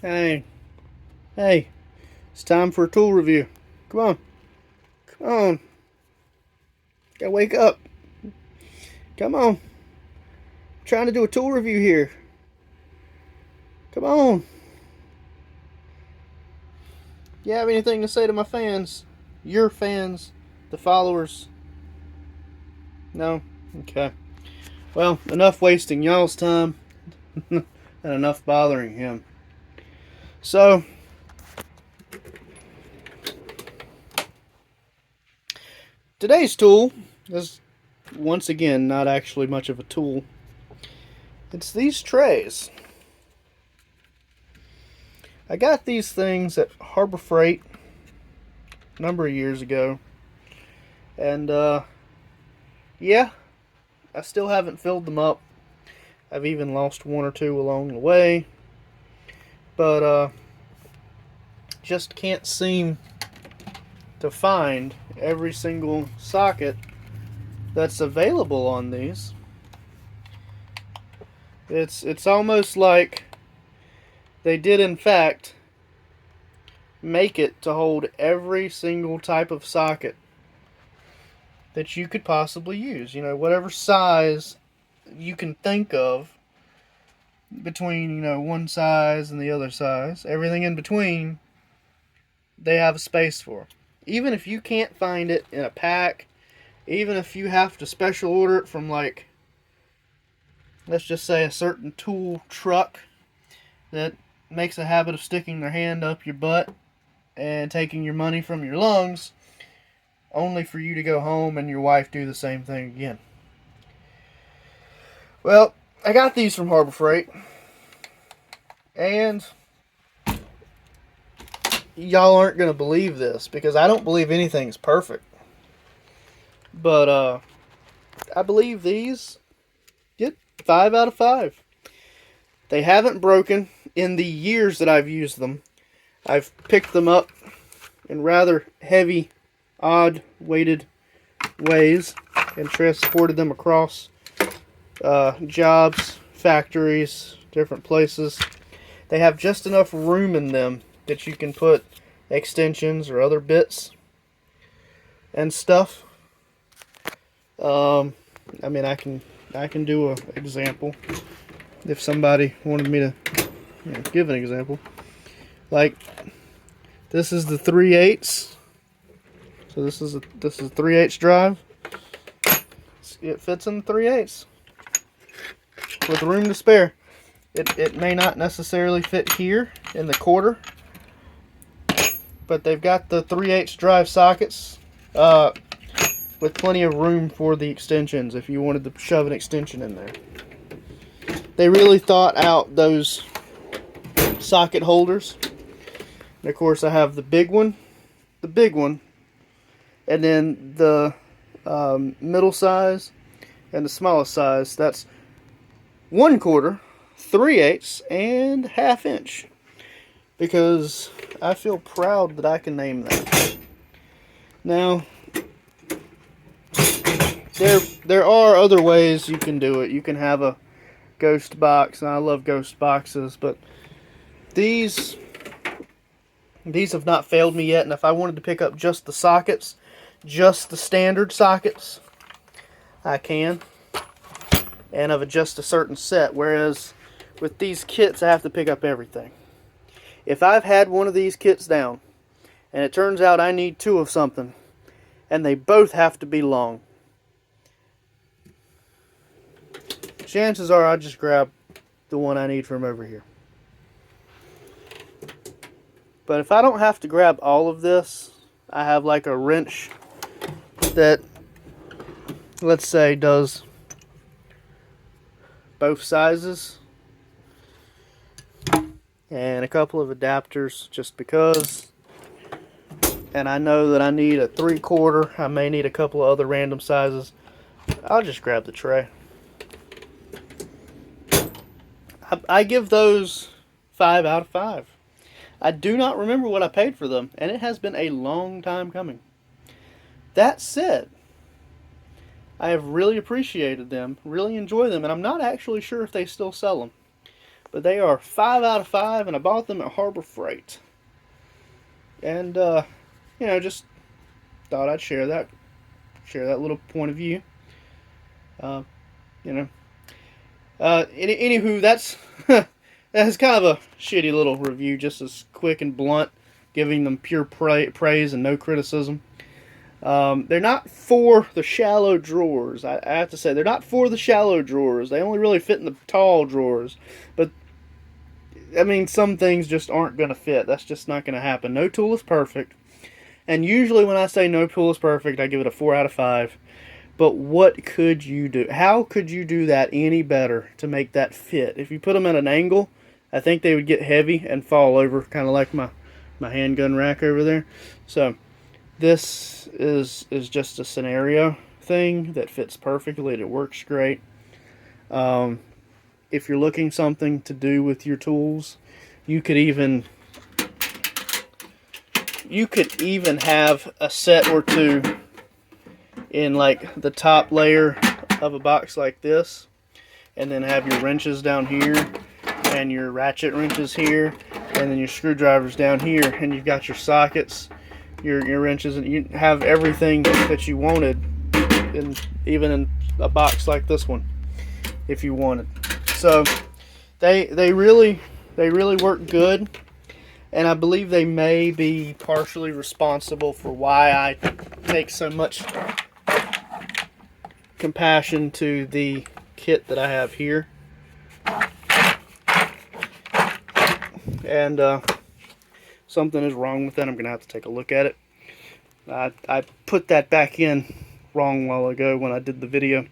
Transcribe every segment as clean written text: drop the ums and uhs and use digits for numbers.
Hey, hey, it's time for a tool review. Come on, come on. Gotta wake up. Come on. I'm trying to do a tool review here. Come on. You have anything to say to my fans? Your fans, the followers? No? Okay. Well, enough wasting y'all's time and enough bothering him. So, today's tool is once again not actually much of a tool. It's these trays. I got these things at Harbor Freight a number of years ago. And, yeah, I still haven't filled them up. I've even lost one or two along the way. But, just can't seem to find every single socket that's available on these. It's almost like they did in fact make it to hold every single type of socket that you could possibly use. You know, whatever size you can think of between, one size and the other size, everything in between, they have a space for. Even if you can't find it in a pack, even if you have to special order it from, like, let's just say a certain tool truck that makes a habit of sticking their hand up your butt and taking your money from your lungs, only for you to go home and your wife do the same thing again. Well, I got these from Harbor Freight, and y'all aren't going to believe this because I don't believe anything's perfect. But I believe these get 5 out of 5. They haven't broken in the years that I've used them. I've picked them up in rather heavy, odd weighted ways and transported them across jobs, factories, different places. They have just enough room in them that you can put extensions or other bits and stuff. I mean, I can do an example if somebody wanted me to give an example. Like, this is the 3/8. So this is 3/8 drive. It fits in the 3/8 with room to spare. It may not necessarily fit here in the quarter, but they've got the 3/8 drive sockets with plenty of room for the extensions if you wanted to shove an extension in there. They really thought out those socket holders. And of course, I have the big one, and then the middle size and the smallest size. That's 1/4, 3/8, and 1/2 inch. Because I feel proud that I can name that. Now, there are other ways you can do it. You can have a ghost box, and I love ghost boxes, but these have not failed me yet. And if I wanted to pick up just the sockets, just the standard sockets, I can, and of just a certain set. Whereas with these kits, I have to pick up everything. If I've had one of these kits down, and it turns out I need 2 of something, and they both have to be long, chances are I just grab the one I need from over here. But if I don't have to grab all of this, I have like a wrench that, let's say, does both sizes, and a couple of adapters just because, and I know that I need a 3/4, I may need a couple of other random sizes, I'll just grab the tray. I give those 5 out of 5. I do not remember what I paid for them, and it has been a long time coming. That said, I have really appreciated them, really enjoy them, and I'm not actually sure if they still sell them. but they are 5 out of 5, and I bought them at Harbor Freight. And you know, just thought I'd share that little point of view. You know, anywho, that's that's kind of a shitty little review, just as quick and blunt, giving them pure praise and no criticism. They're not for the shallow drawers. I have to say, they're not for the shallow drawers. They only really fit in the tall drawers. But, I mean, some things just aren't going to fit. That's just not going to happen. No tool is perfect. And usually when I say no tool is perfect, I give it a 4 out of 5. But what could you do? How could you do that any better to make that fit? If you put them at an angle, I think they would get heavy and fall over, kind of like my handgun rack over there. So this is just a scenario thing that fits perfectly. It works great. If you're looking something to do with your tools, you could even have a set or two in like the top layer of a box like this, and then have your wrenches down here and your ratchet wrenches here, and then your screwdrivers down here, and you've got your sockets, your wrenches, and you have everything that you wanted, even in a box like this one if you wanted. So they really work good, and I believe they may be partially responsible for why I take so much compassion to the kit that I have here. And something is wrong with that. I'm gonna have to take a look at it. I put that back in wrong a while ago when I did the video.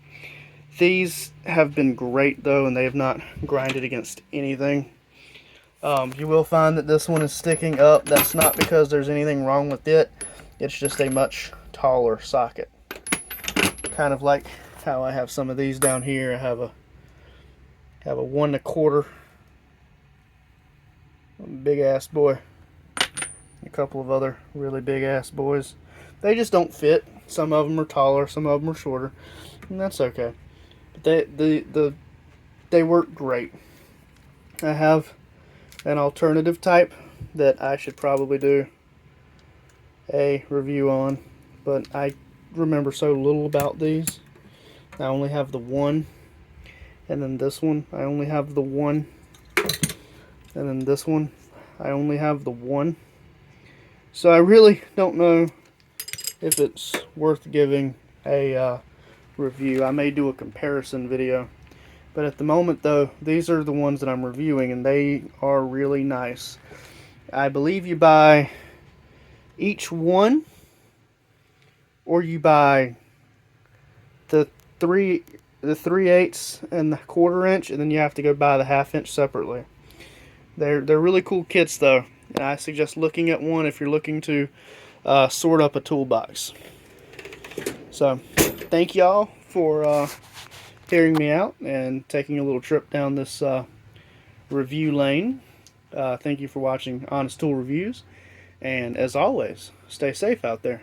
These have been great though, and they have not grinded against anything. You will find that this one is sticking up. That's not because there's anything wrong with it. It's just a much taller socket. Kind of like how I have some of these down here. I have a 1 1/4 big ass boy, a couple of other really big ass boys. They just don't fit. Some of them are taller, some of them are shorter, and that's okay. But they work great. I have an alternative type that I should probably do a review on, but I remember so little about these. I only have the one, and then this one I only have the one, and then this one I only have the one. So I really don't know if it's worth giving a review. I may do a comparison video, but at the moment though, these are the ones that I'm reviewing, and they are really nice. I believe you buy each one, or you buy the 3/8 and the 1/4 inch, and then you have to go buy the 1/2 inch separately. They're really cool kits though, and I suggest looking at one if you're looking to sort up a toolbox. So thank y'all for hearing me out and taking a little trip down this review lane. Thank you for watching Honest Tool Reviews, and as always, stay safe out there.